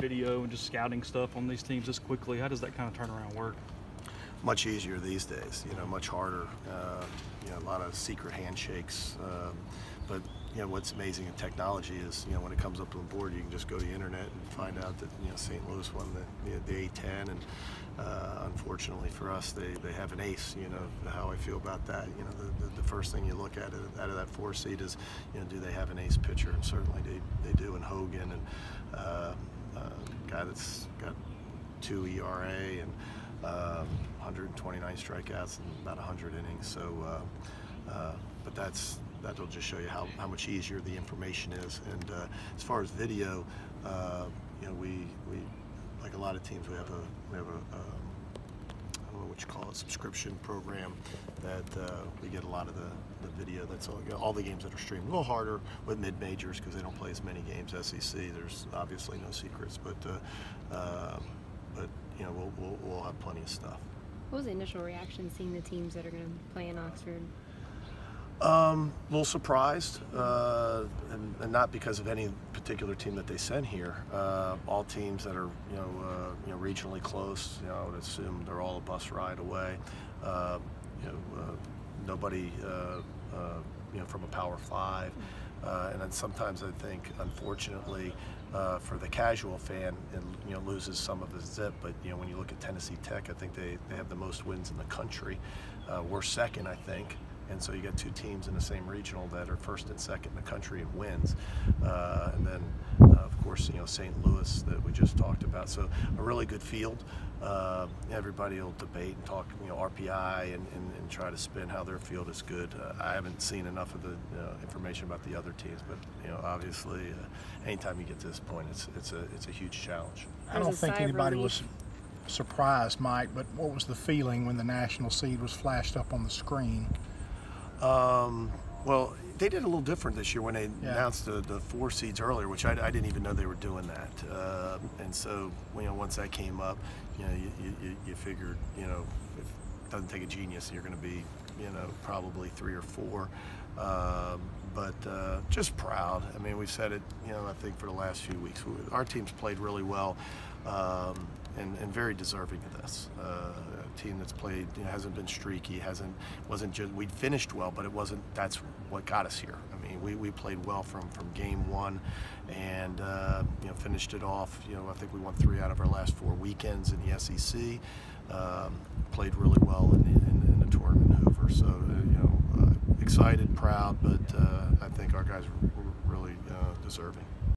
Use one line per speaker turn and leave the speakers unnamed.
video and just scouting stuff on these teams this quickly? How does that kind of turnaround work?
Much easier these days, much harder. A lot of secret handshakes. But what's amazing in technology is, when it comes up on the board, you can just go to the internet and find out that St. Louis won the A10, and unfortunately for us, they have an ace. How I feel about that. The first thing you look at out of that 4 seed is, do they have an ace pitcher? And certainly they do in Hogan, and a guy that's got 2 ERA and 129 strikeouts and about 100 innings. So, but that'll just show you how much easier the information is. And as far as video, we like a lot of teams, we have a I don't know what you call it, subscription program that we get a lot of the video. That's all the games that are streamed. A little harder with mid-majors because they don't play as many games. SEC, there's obviously no secrets, but we'll have plenty of stuff.
What was the initial reaction seeing the teams that are going to play in Oxford?
A little surprised, and not because of any particular team that they sent here. All teams that are regionally close, I would assume they're all a bus ride away. Nobody from a Power 5, and then sometimes I think, unfortunately, for the casual fan, and loses some of the zip. But when you look at Tennessee Tech, I think they have the most wins in the country. We're second, I think. And so you got 2 teams in the same regional that are first and second in the country in wins. And then, of course, St. Louis that we just talked about. So a really good field. Everybody will debate and talk, RPI and try to spin how their field is good. I haven't seen enough of the information about the other teams, but obviously, anytime you get to this point, it's a huge challenge.
I don't think anybody was surprised, Mike, but what was the feeling when the national seed was flashed up on the screen?
Well, they did a little different this year when they announced the 4 seeds earlier, which I didn't even know they were doing that. And so, once that came up, you figured, it doesn't take a genius, you're going to be, probably 3 or 4. But just proud. I mean, we've said it, I think for the last few weeks. Our team's played really well. And very deserving of this. A team that's played, hasn't been streaky, wasn't just, we finished well, but it wasn't, that's what got us here. I mean, we played well from game 1, and finished it off. I think we won 3 out of our last 4 weekends in the SEC. Played really well in the tournament in Hoover. So excited, proud, but I think our guys were really deserving.